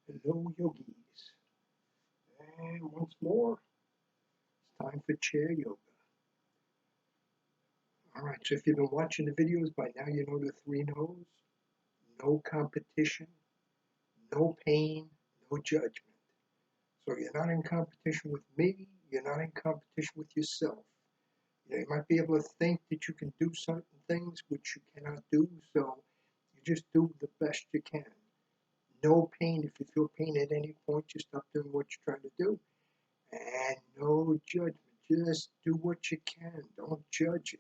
Hello, yogis. And once more, it's time for chair yoga. All right, so if you've been watching the videos by now, you know the three no's. No competition, no pain, no judgment. So you're not in competition with me, you're not in competition with yourself. You might be able to think that you can do certain things which you cannot do, so you just do the best you can. No pain. If you feel pain at any point, you stop doing what you're trying to do. And no judgment. Just do what you can. Don't judge it.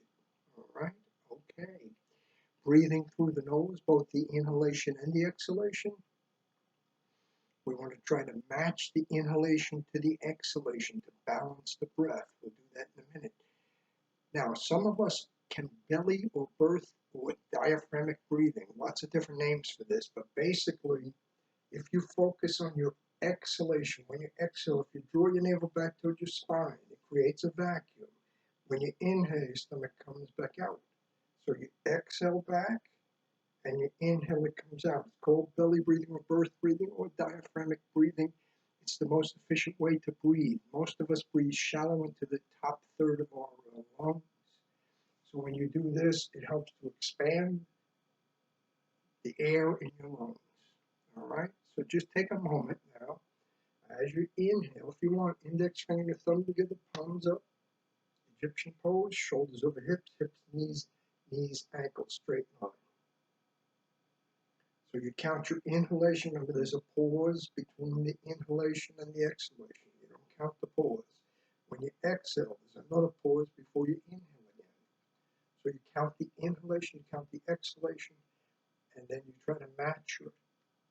All right? Okay. Breathing through the nose, both the inhalation and the exhalation. We want to try to match the inhalation to the exhalation to balance the breath. We'll do that in a minute. Now, some of us can belly or birth with diaphragmatic breathing. Lots of different names for this, but basically, if you focus on your exhalation, when you exhale, if you draw your navel back towards your spine, it creates a vacuum. When you inhale, your stomach comes back out. So you exhale back, and you inhale, it comes out. It's called belly breathing or birth breathing or diaphragmatic breathing. It's the most efficient way to breathe. Most of us breathe shallow into the top third of our lungs. So when you do this, it helps to expand the air in your lungs. All right? So just take a moment now. As you inhale, if you want, index finger, thumb together, palms up. Egyptian pose, shoulders over hips, hips, knees, ankles, straight line. So you count your inhalation. Remember, there's a pause between the inhalation and the exhalation. You don't count the pause. When you exhale, there's another pause before you inhale again. So you count the inhalation, you count the exhalation, and then you try to match your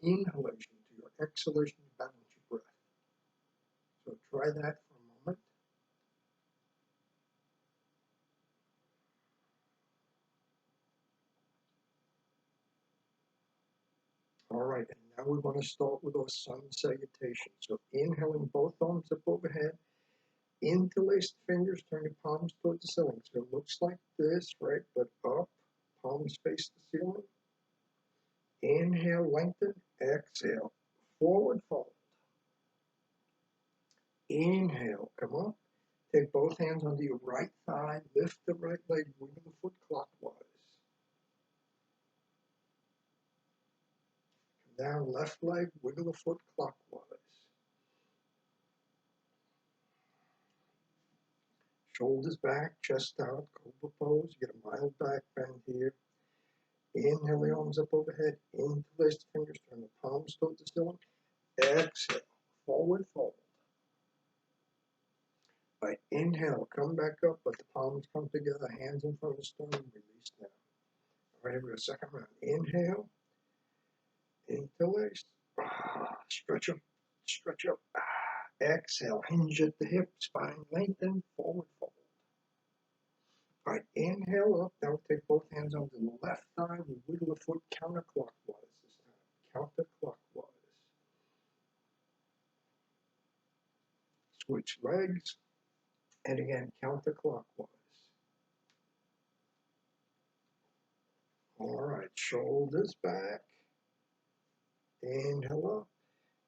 inhalation to your exhalation to balance your breath. So try that for a moment. All right, and now we want to start with our sun salutation. So inhaling, both arms up overhead. Interlace the fingers, turn your palms towards the ceiling. So it looks like this, right? But up, palms face the ceiling. Inhale, lengthen. Exhale, forward fold. Inhale, come up. Take both hands under your right thigh. Lift the right leg, wiggle the foot clockwise. Come down, left leg, wiggle the foot clockwise. Shoulders back, chest out, cobra pose. You get a mild back bend here. Inhale the arms up overhead. Interlace the fingers, turn the palms towards the ceiling. Exhale, forward fold. All right, inhale, come back up, let the palms come together, hands in front of the sternum, release down. All right, here we go, second round. Inhale, interlace, stretch up, stretch up. Exhale, hinge at the hip, spine lengthen, forward fold. All right, inhale up. Now take both hands on the left thigh. We wiggle the foot counterclockwise this time. Counterclockwise. Switch legs. And again, counterclockwise. All right, shoulders back. Inhale up.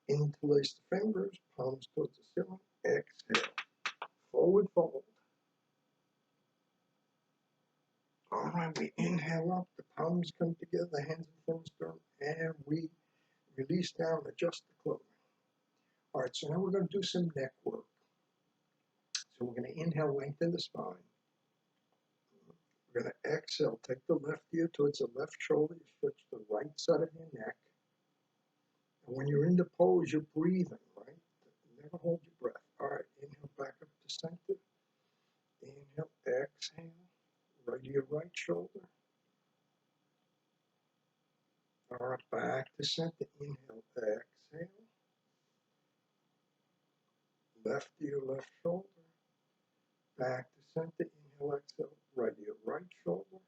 Interlace the fingers. Palms towards the ceiling. Exhale. Forward fold. All right, we inhale up. The palms come together. Hands in front of the sternum. And we release down, adjust the clothing. All right, so now we're going to do some neck work. So we're going to inhale, lengthen the spine. We're going to exhale, take the left ear towards the left shoulder, you stretch the right side of your neck. And when you're in the pose, you're breathing, right? Never hold your breath. All right, inhale back up to center. Inhale, exhale, right ear, right shoulder. All right, back to center. Inhale, exhale. Left ear, left shoulder. Back to center. Inhale, exhale, right ear, right shoulder.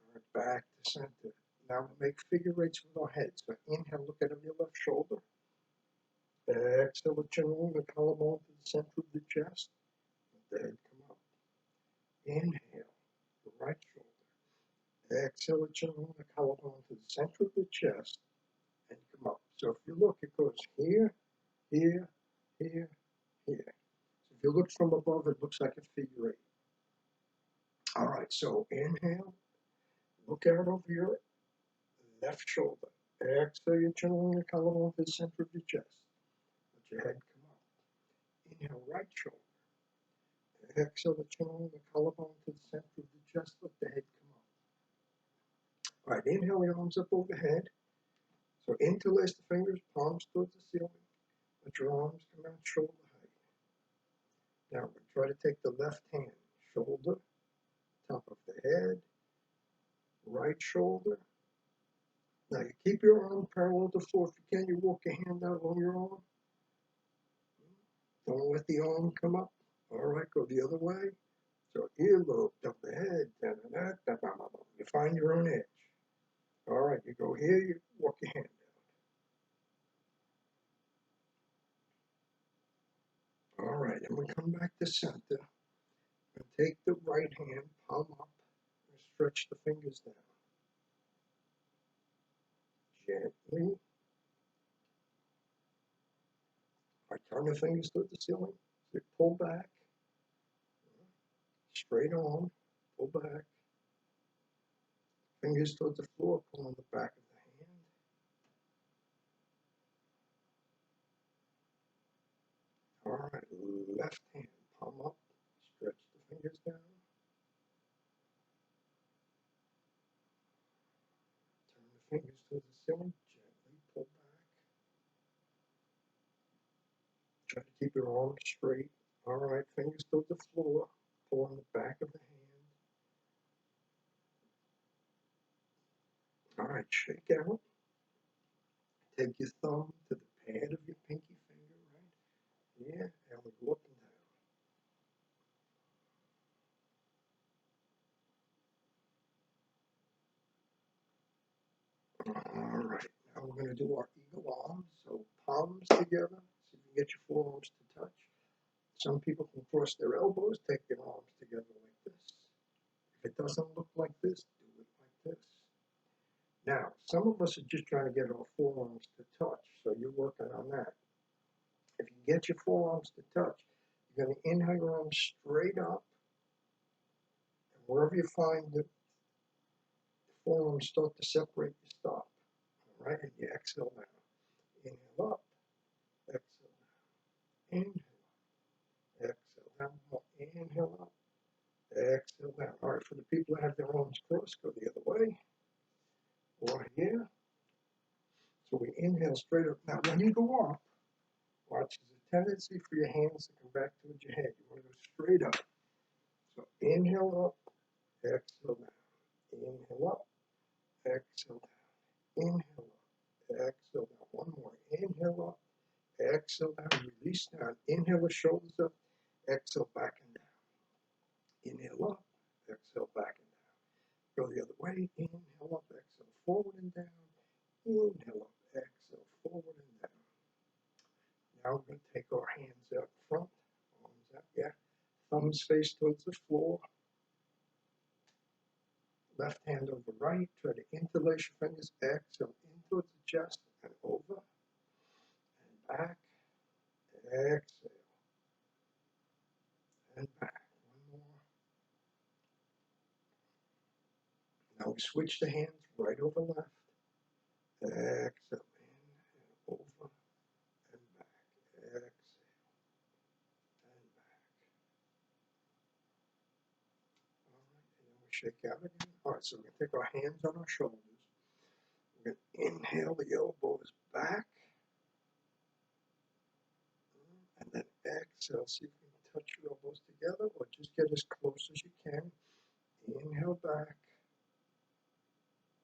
All right, back to center. Now we'll make figure eights with our heads. So inhale, look at your left shoulder. Exhale, the chin roll, the collarbone to the center of the chest. Let the head come up. Inhale, the right shoulder. Exhale, the chin roll, the collarbone to the center of the chest. So if you look, it goes here, here, here, here. So if you look from above, it looks like a figure eight. All right, so inhale, look out over your left shoulder. Exhale your chin along your collarbone to the center of your chest. Let your head come up. Inhale, right shoulder. Exhale the chin along the collarbone to the center of the chest. Let the head come up. All right, inhale your arms up overhead. So interlace the fingers, palms towards the ceiling. Let your arms come out shoulder height. Now we try to take the left hand, shoulder, top of the head, right shoulder. Now you keep your arm parallel to the floor. If you can, you walk your hand out on your arm. Don't let the arm come up. All right, go the other way. So earlobe, top of the head, you find your own edge. All right, you go here, you walk your hand out. All right, and we come back to center. And take the right hand, palm up, and stretch the fingers down. Gently. I turn the fingers toward the ceiling. So pull back. Straight on. Pull back. Fingers towards the floor. Pull on the back of the hand. All right. Left hand. Palm up. Stretch the fingers down. Turn the fingers towards the ceiling. Gently pull back. Try to keep your arms straight. All right. Fingers towards the floor. Pull on the back of the hand. All right. Shake out. Take your thumb to the pad of your pinky finger, right? Yeah, and we're looking down. All right, now we're going to do our eagle arms. So palms together, so you can get your forearms to touch. Some people can cross their elbows, take their arms together like this. If it doesn't look like this, do it like this. Now, some of us are just trying to get our forearms to touch, so you're working on that. If you get your forearms to touch, you're going to inhale your arms straight up, and wherever you find the forearms start to separate, you stop. All right, and you exhale down. Inhale up, exhale down. Inhale, exhale down. Inhale up, exhale down. All right, for the people that have their arms crossed, go the other way. Or here. So we inhale straight up. Now, when you go up, watch, there's a tendency for your hands to come back towards your head. You want to go straight up. So inhale up, exhale down. Inhale up, exhale down. Inhale up, exhale down. One more. Inhale up, exhale down. Release down. Inhale the shoulders up, exhale back and down. Inhale up, exhale back and down. Go the other way. Inhale up, exhale forward and down. Inhale up, exhale forward and down. Now we're going to take our hands out front, arms out, yeah. Thumbs face towards the floor. Left hand over right. Try to interlace your fingers. Exhale in towards the chest and over and back. Exhale and back. One more. Now we switch the hands right over left. Exhale in and over and back. Exhale and back. All right, and then we shake out again. All right, so we're going to take our hands on our shoulders. We're going to inhale the elbows back. And then exhale. See if you can touch your elbows together or just get as close as you can. Inhale back.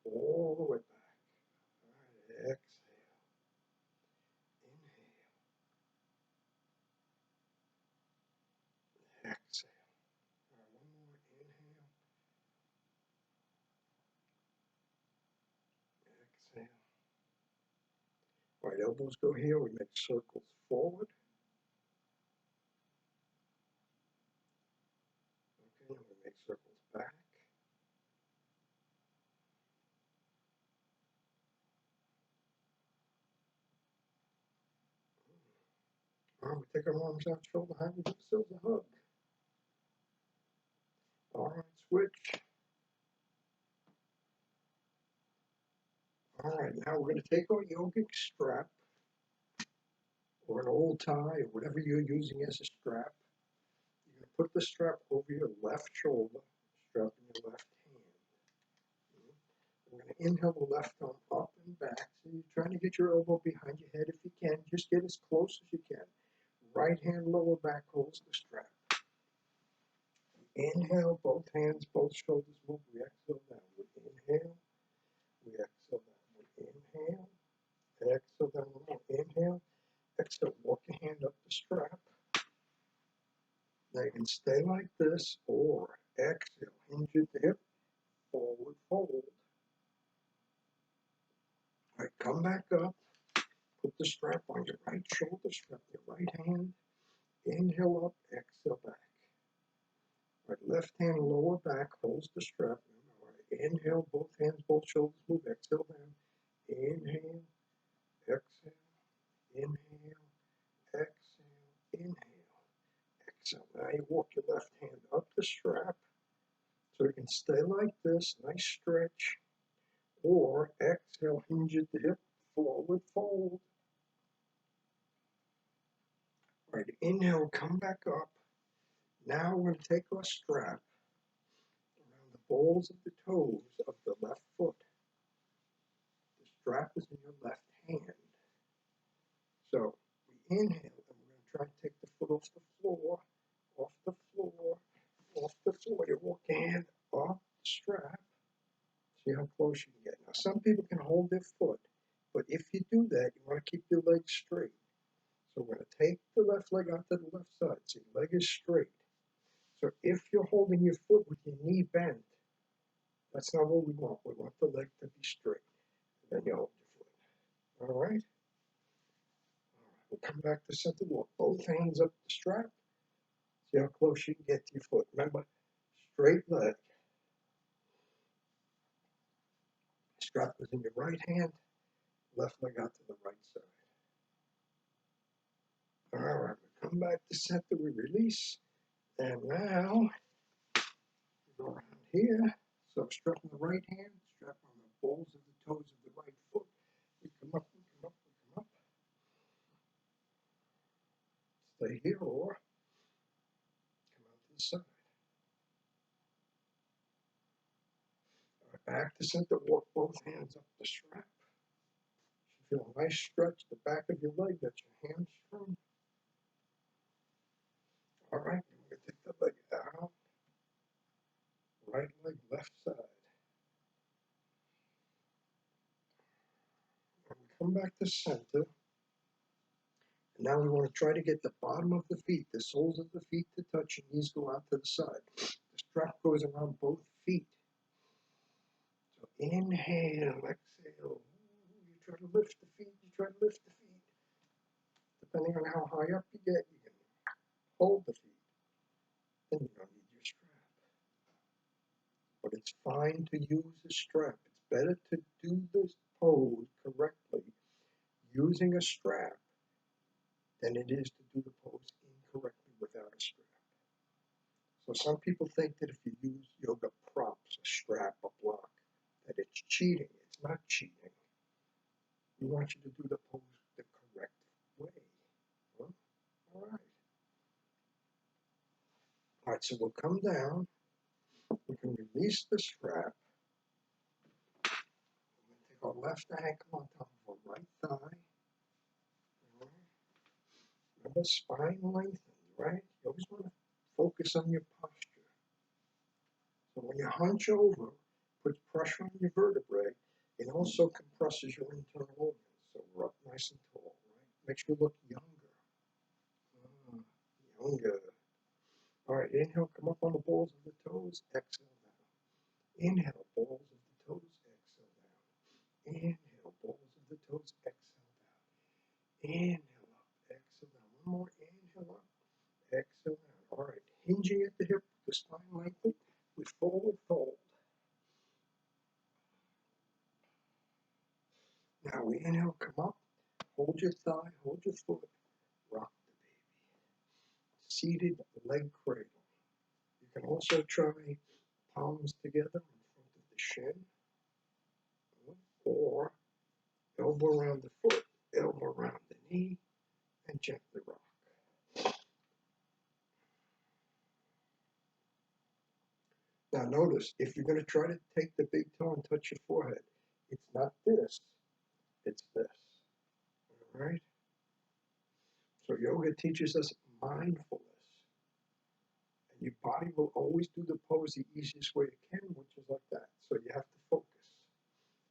All the way back. All right, exhale. Inhale. Exhale. All right, one more. Inhale. Exhale. All right, elbows go here. We make circles forward. Okay, and we make circles back. we take our arms out, shoulder height, and give ourselves a hug. All right, switch. All right, now we're going to take our yogic strap or an old tie or whatever you're using as a strap. You're going to put the strap over your left shoulder, strap in your left hand. We're going to inhale the left arm up and back. So you're trying to get your elbow behind your head if you can. Just get as close as you can. Right hand lower back holds the strap. Inhale, both hands, both shoulders move. We exhale down. We inhale. We exhale down. We inhale. Exhale down. Inhale. Exhale. Walk your hand up the strap. Now you can stay like this or exhale. Hinge at the hip. Forward fold. All right, come back up. Put the strap on your right shoulder. Strap your right hand. Inhale up. Exhale back. All right, left hand lower back holds the strap. All right, inhale. Both hands, both shoulders move. Exhale down. Inhale. Exhale. Inhale. Exhale. Inhale. Exhale. Now you walk your left hand up the strap. So you can stay like this, nice stretch, or exhale, hinge at the hip, forward fold. All right, inhale, come back up. Now we're going to take our strap around the balls of the toes of the left foot. The strap is in your left hand. So we inhale, and we're going to try to take the foot off the floor, off the floor, off the floor. You walk your hand off the strap. See how close you can get. Now, some people can hold their foot, but if you do that, you want to keep your legs straight. So we're going to take the left leg out to the left side, so your leg is straight. So if you're holding your foot with your knee bent, that's not what we want. We want the leg to be straight. And then you hold your foot. All right? All right. We'll come back to center. Walk both hands up the strap. See how close you can get to your foot. Remember, straight leg. Strap is in your right hand, left leg out to the right side. All right, we come back to center, we release, and now we go around here. So strap on the right hand, strap on the balls of the toes of the right foot. We come up, we come up, we come up. Stay here or come out to the side. All right, back to center, walk both hands up the strap. You feel a nice stretch, the back of your leg, that's your hamstring. All right, we're going to take the leg out. Right leg, left side. And we come back to center. And now we want to try to get the bottom of the feet, the soles of the feet to touch, and knees go out to the side. The strap goes around both feet. So inhale, exhale. You try to lift the feet, you try to lift the feet. Depending on how high up you get, you can hold the feet. Then you don't need your strap. But it's fine to use a strap. It's better to do this pose correctly using a strap than it is to do the pose incorrectly without a strap. So some people think that if you use yoga props, a strap, a block, that it's cheating. It's not cheating. We want you to do the pose the correct way. Huh? All right. All right, so we'll come down. We can release the strap. We're going to take our left ankle on top of our right thigh. Remember, spine lengthened, right? You always want to focus on your posture. So when you hunch over, puts pressure on your vertebrae, it also compresses your internal organs. So we're up nice and tall, right? Makes you look younger. Younger. All right, inhale, come up on the balls of the toes, exhale down. Inhale, balls of the toes, exhale down. Inhale, balls of the toes, exhale down. Inhale up, exhale down. One more, inhale up, exhale down. All right, hinging at the hip, the spine lengthened, we forward fold. Now we inhale, come up, hold your thigh, hold your foot, rock the baby. seated leg cradle. You can also try palms together in front of the shin, or elbow around the foot, elbow around the knee, and gently rock. Now notice, if you're going to try to take the big toe and touch your forehead, it's not this, it's this. All right? So yoga teaches us mindfulness. And your body will always do the pose the easiest way it can, which is like that. So you have to focus.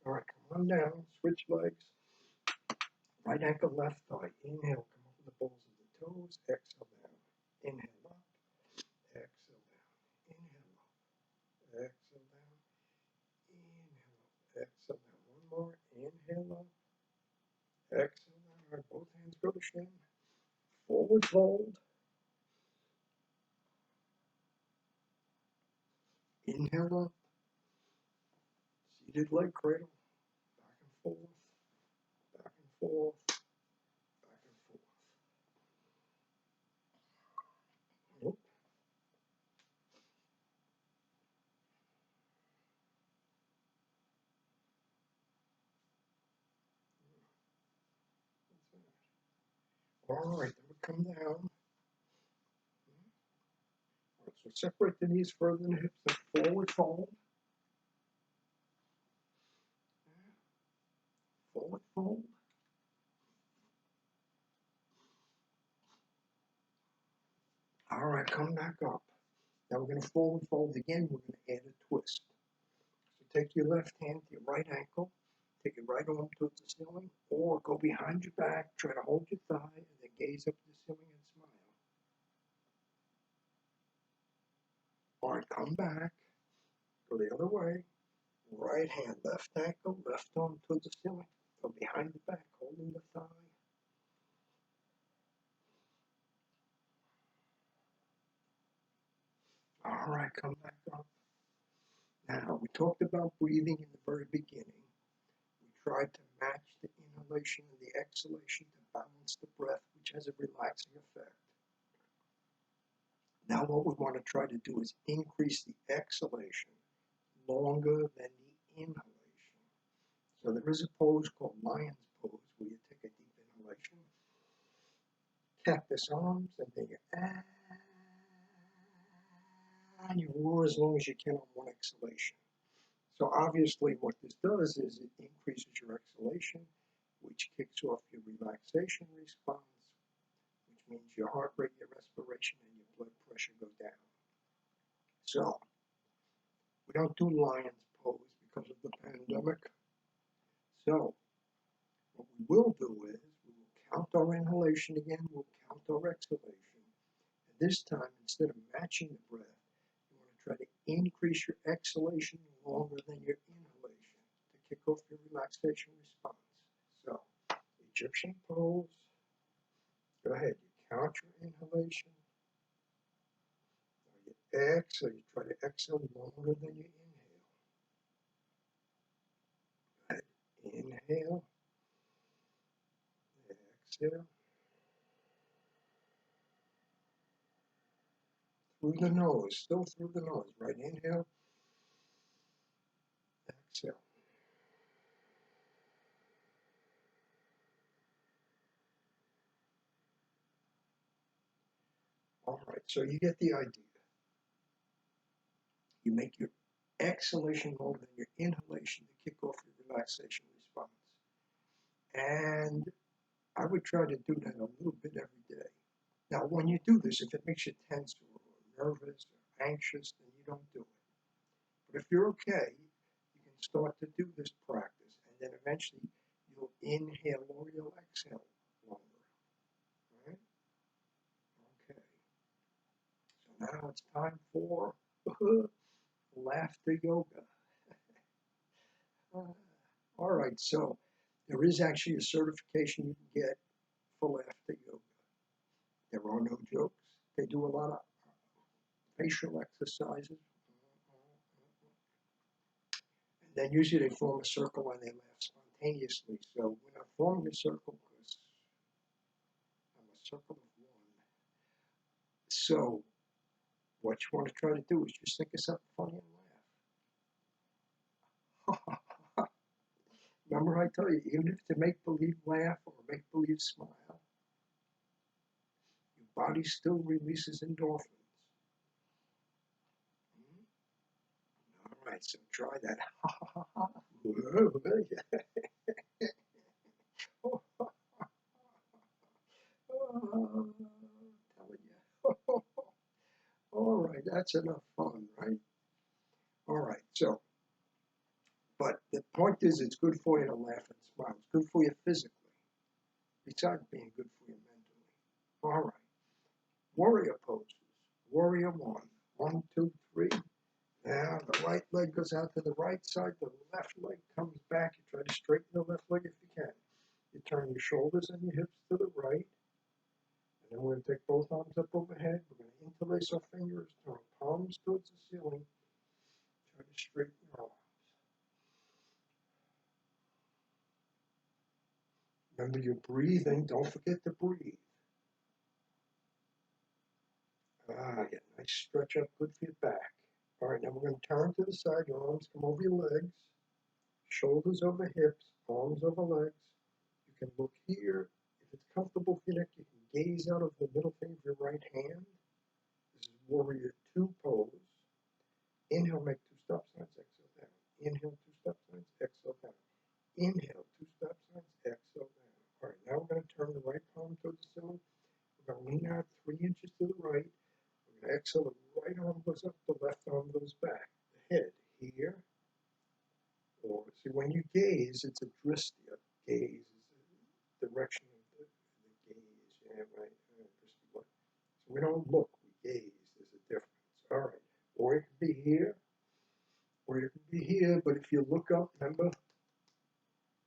All right, come on down, switch legs. Right ankle, left thigh. Inhale, come over the balls of the toes. Exhale down. Inhale up. Exhale down. Inhale up. Exhale down. Inhale up. Exhale down. One more. Inhale up. Exhale down. All right, both hands go to shin. Forward fold. Inhale up. Seated leg cradle. Back and forth. Back and forth. Back and forth. Whoop. All right, then we come down. So separate the knees further than the hips. Then forward fold. Forward fold. All right, come back up. Now we're going to forward fold again. We're going to add a twist. So take your left hand to your right ankle. Take your right arm towards the ceiling. Or go behind your back. Try to hold your thigh and then gaze up to the ceiling and smile. All right, come back. Go the other way. Right hand, left ankle, left arm towards the ceiling. Go behind the back, holding the thigh. All right, come back up. Now, we talked about breathing in the very beginning. We tried to match the inhalation and the exhalation to balance the breath, which has a relaxing effect. Now, what we want to try to do is increase the exhalation longer than the inhalation. So there is a pose called lion's pose where you take a deep inhalation, cactus arms, and then you and you roar as long as you can on one exhalation. So obviously what this does is it increases your exhalation, which kicks off your relaxation response, which means your heart rate, your respiration, and your blood pressure go down. So we don't do lion's pose because of the pandemic. So what we will do is we will count our inhalation again, we'll count our exhalation. And this time, instead of matching the breath, you want to try to increase your exhalation longer than your inhalation to kick off your relaxation response. So, Egyptian pose. Go ahead, you count your inhalation. Now you exhale, you try to exhale longer than you inhale. Go ahead, inhale, exhale. Through the nose, still through the nose. Right, inhale, exhale. All right, so you get the idea. You make your exhalation longer than your inhalation to kick off your relaxation response. And I would try to do that a little bit every day. Now, when you do this, if it makes you tense or nervous or anxious, then you don't do it. But if you're okay, you can start to do this practice, and then eventually you'll inhale or you'll exhale longer. Right? Okay. So now it's time for laughter yoga. All right, so there is actually a certification you can get for laughter yoga. There are no jokes. They do a lot of facial exercises. And then usually they form a circle and they laugh spontaneously. So we're not forming a circle because I'm a circle of one. So what you want to try to do is just think of something funny and laugh. Remember I tell you, even if it's a make-believe laugh or make-believe smile, your body still releases endorphins. All right, so try that. Telling you. All right, that's enough fun, right? All right, so, but the point is, it's good for you to laugh and smile. It's good for you physically, besides being good for you mentally. All right, warrior poses. Warrior one. 1, 2, 3. Now the right leg goes out to the right side, the left leg comes back. You try to straighten the left leg if you can. You turn your shoulders and your hips to the right. And then we're going to take both arms up overhead. We're going to interlace our fingers, turn our palms towards the ceiling. Try to straighten your arms. Remember you're breathing. Don't forget to breathe. Get a nice stretch up, good for your back. All right, now we're going to turn to the side. Your arms come over your legs. Shoulders over hips, arms over legs. You can look here. If it's comfortable for your neck, you can gaze out of the middle finger of your right hand. This is warrior two pose. Inhale, make 2 stop signs, exhale down. Inhale, 2 stop signs, exhale down. Inhale, 2 stop signs, exhale down. All right, now we're going to turn the right palm towards the ceiling. We're going to lean out 3 inches to the right. We're going to exhale, the right arm goes up, the left arm goes back. The head here. Or see, when you gaze, it's a drishti. A gaze is the direction of the gaze. Yeah, right. So we don't look, we gaze. There's a difference. All right. Or it can be here, or it can be here. But if you look up, remember,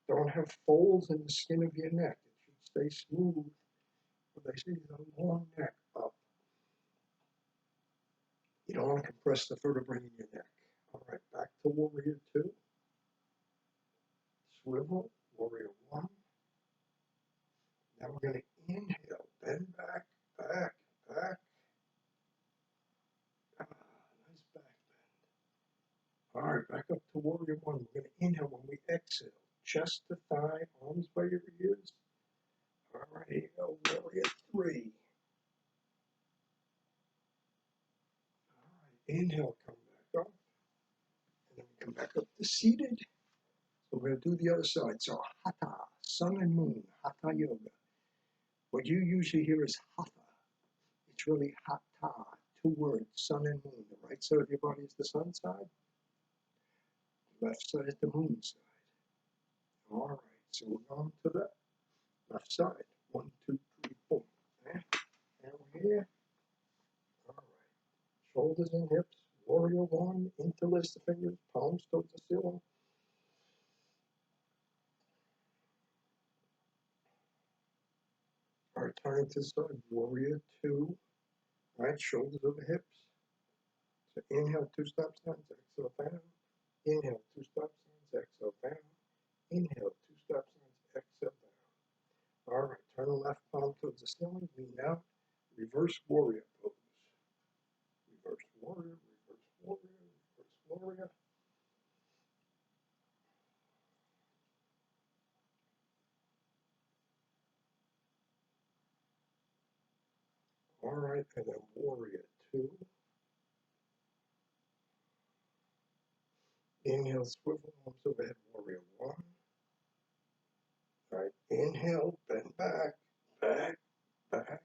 don't have folds in the skin of your neck. It should stay smooth. What they say is a long neck up. You don't want to compress the vertebrae in your neck. All right, back to warrior two. Swivel, warrior one. Now we're going to inhale, bend back, back, back. Nice back bend. All right, back up to warrior one. We're going to inhale when we exhale. Chest to thigh, arms by your ears. All right, here you go, warrior three. All right, inhale, come back up. And then we come back up to seated. So we're going to do the other side. So hatha, sun and moon, hatha yoga. What you usually hear is hatha. It's really hatha, 2 words, sun and moon. The right side of your body is the sun side. The left side is the moon side. All right, so we're on to the left side. 1, 2, 3, 4. And we're here. All right, shoulders and hips. Warrior one, interlace the fingers, palms towards the ceiling. All right, turning to the side. Warrior two. Right, shoulders over hips. So inhale, 2 stop signs, exhale down. Inhale, 2 stop signs, exhale down. Inhale, 2 stop signs, exhale down. All right, turn the left palm towards the ceiling, lean out, reverse warrior pose. Reverse warrior, reverse warrior, reverse warrior. All right, and then warrior two. Inhale, swivel arms overhead, warrior one. All right, inhale, bend back, back, back.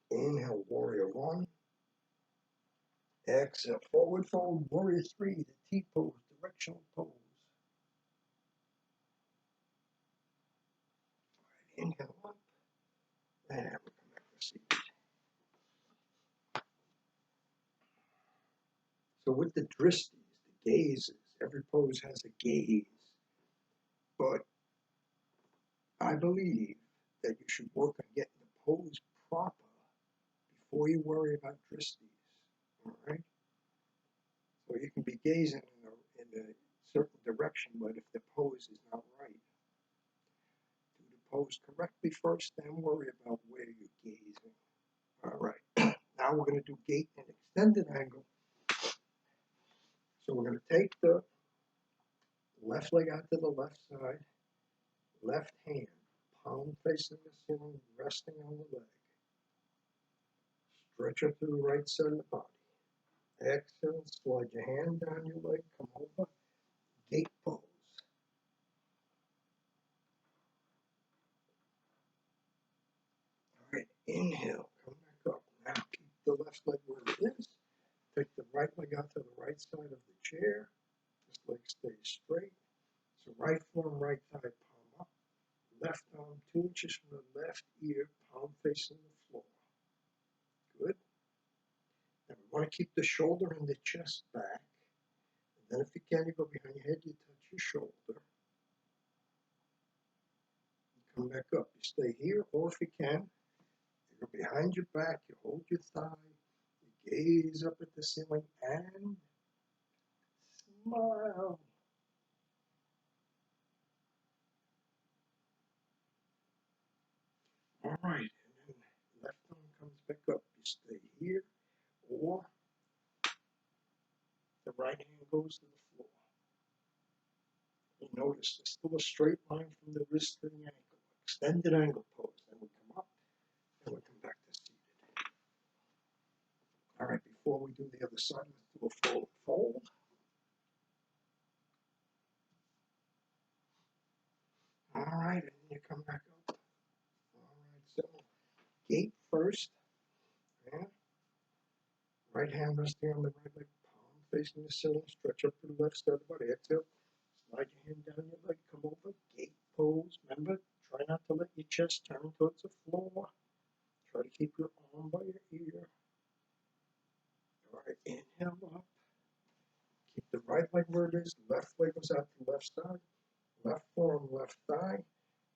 Inhale, warrior one. Exhale, forward fold, warrior three, the T pose, directional pose. All right, inhale up, and we'll come back to seat. So with the drishtis, the gazes, every pose has a gaze. But I believe that you should work on getting the pose proper before you worry about drishtis. All right? So you can be gazing in a certain direction, but if the pose is not right, due to pose correctly first, then worry about where you're gazing. All right, now we're going to do gait and extended angle. So we're going to take the left leg out to the left side, left hand, palm facing the ceiling, resting on the leg. Stretch up to the right side of the body. Exhale, slide your hand down your leg, come over, gate pose. All right, inhale, come back up. Now keep the left leg where it is. Take the right leg out to the right side of the chair. This leg stays straight. So right forearm, right thigh, palm up. Left arm 2 inches from the left ear, palm facing the floor. Good. Now we want to keep the shoulder and the chest back. And then if you can, you go behind your head, you touch your shoulder. You come back up. You stay here, or if you can, you go behind your back, you hold your thigh, you gaze up at the ceiling, and smile. All right, and then left arm comes back up. You stay here, or the right hand goes to the floor. You notice there's still a straight line from the wrist to the ankle. Extended angle pose. Then we come up, and we come back to seated. All right, before we do the other side, let's do a forward fold. All right, and then you come back up. All right, so gate first. Yeah. Right hand resting on the right leg, palm facing the ceiling. Stretch up to the left side of the body. Exhale. Slide your hand down your leg. Come over. Gate pose. Remember, try not to let your chest turn towards the floor. Try to keep your arm by your ear. All right, inhale up. Keep the right leg where it is. Left leg goes out to the left side. Left forearm, left thigh.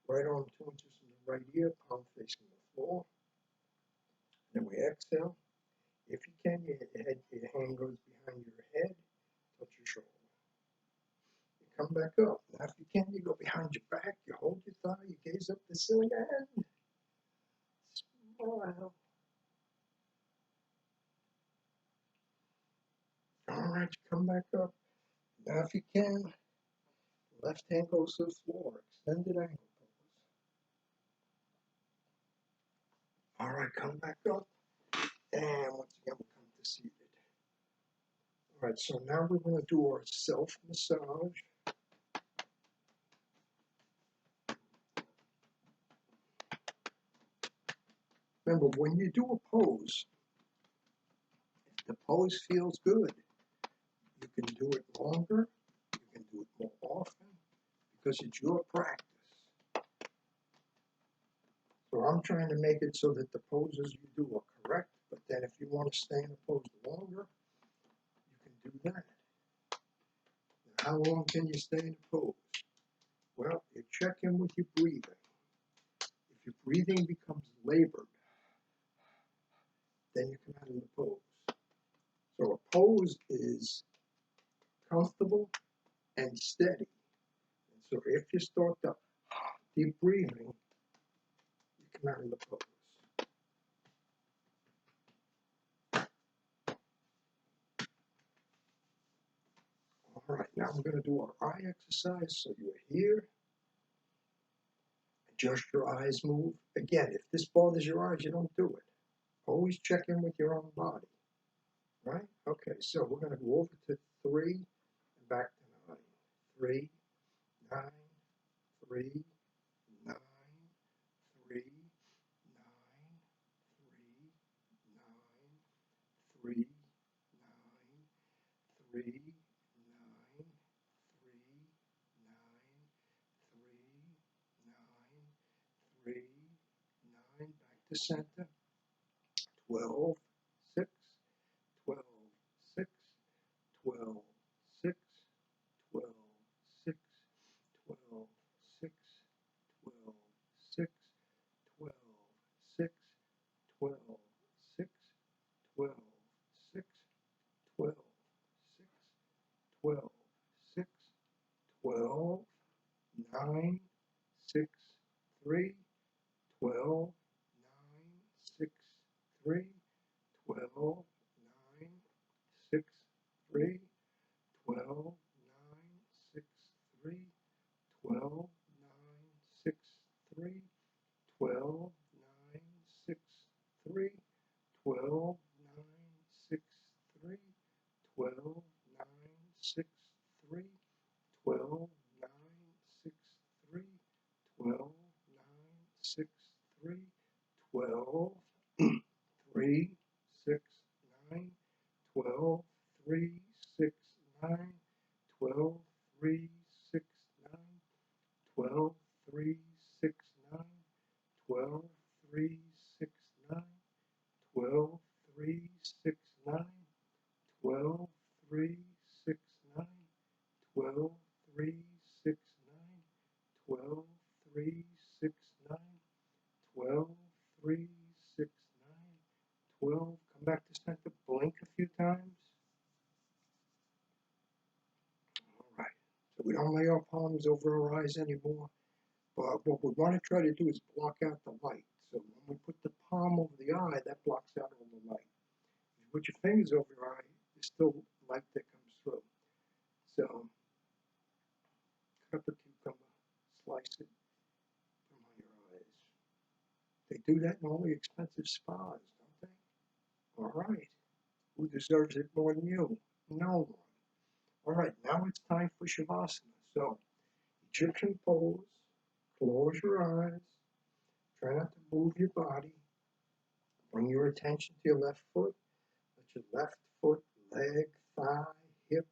Right arm 2 inches from the right ear. Palm facing the floor. Then we exhale. If you can, your hand goes behind your head. Touch your shoulder. You come back up. Now, if you can, you go behind your back. You hold your thigh. You gaze up the ceiling and smile. All right, you come back up. Now, if you can, left hand goes to the floor. Extended angle pose. All right, come back up. And once again, we'll come to seated. All right, so now we're going to do our self-massage. Remember, when you do a pose, if the pose feels good, you can do it longer, you can do it more often, because it's your practice. So I'm trying to make it so that the poses you do are correct, but then if you want to stay in a pose longer, you can do that. Now, how long can you stay in a pose? Well, you check in with your breathing. If your breathing becomes labored, then you come out of the pose. So a pose is comfortable and steady. And so if you start to deep breathing, you come out of the pose. All right, now we're going to do our eye exercise. So you're here. Adjust your eyes, move. Again, if this bothers your eyes, you don't do it. Always check in with your own body. Right? Okay, so we're going to go over to 3 and back to 9. 3, 9, 3, 9, 3, 9, 3, 9, 3, 9, 3, 9, 3, 9, 3, 9, back to center. 12, 6, 12, 6, 12, 6, 12, 6, 12, 6, 12, 6, 12, 6, 12, 6, 12, 6, 12, 6, 12, 6, 12, 9, 6, 3, 12, 9, 6, 3, 12, 9, 6, 3, 12, 9, 6, 3, 12, 9, 6, 3, 12, 9, 6, 3, 12, 9, 6, 3, 12, 9, 6, 3, 12, 9, 6, 3, 12, 9, 6, 3, 12, 3, 6, 9, 12, 3, 6, 9, 12, 3, 6, 9, 12, 3, 6, 9, 12, 3, 6, 9, 12, 3, 6, 9, 12, 3, 6, 9, 12, 3, 6, 9, 12, 3, 6, 9, 12, 3, 6, 9, 12. Come back to center, blink a few times. All right. So we don't lay our palms over our eyes anymore. But what we want to try to do is block out the light. So when we put the palm over the eye, that blocks out all the light. If you put your fingers over your eye, there's still light that comes through. So cut up a cucumber, slice it, put them on your eyes. They do that in all the expensive spas, don't they? All right. Who deserves it more than you? No one. All right, now it's time for Shavasana. So, Egyptian pose, close your eyes, try not to move your body, bring your attention to your left foot, let your left foot, leg, thigh, hip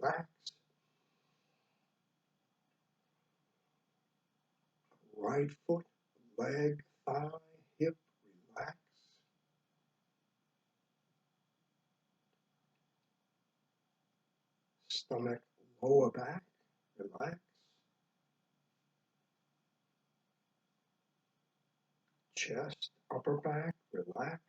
relax. Right foot, leg, thigh, hip relax. Stomach, lower back, relax. Chest, upper back, relax.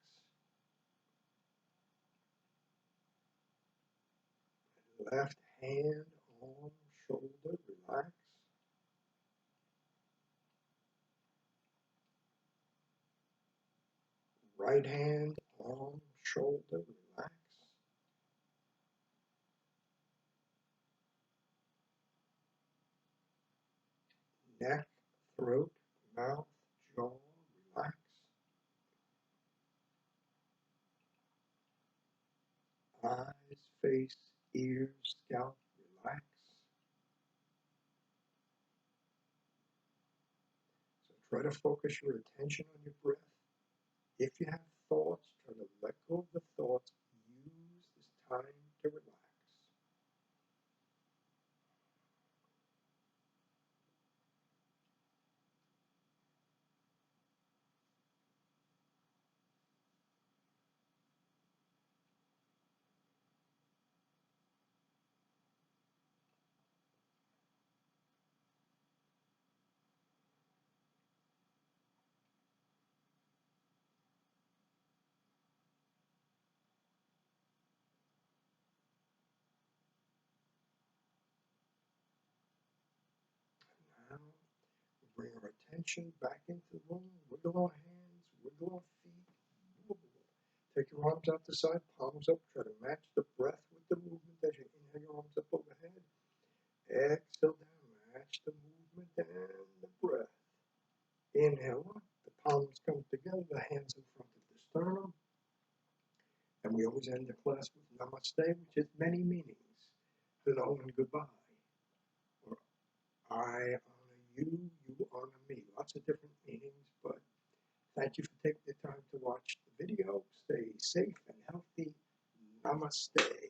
Left hand, arm, shoulder, relax. Right hand, arm, shoulder, relax. Neck, throat, mouth, jaw, relax. Eyes, face, ears, scalp, relax. So try to focus your attention on your breath. If you have thoughts, try to let go of the thoughts. Use this time to relax. Now, bring our attention back into the room. Wiggle our hands, wiggle our feet. Wiggle. Take your arms out the side, palms up. Try to match the breath with the movement as you inhale your arms up overhead. Exhale down, match the movement and the breath. Inhale up, the palms come together, the hands in front of the sternum. And we always end the class with Namaste, which has many meanings. Hello and goodbye. Or I honor you, you honor me. Lots of different meanings, but thank you for taking the time to watch the video. Stay safe and healthy. Namaste.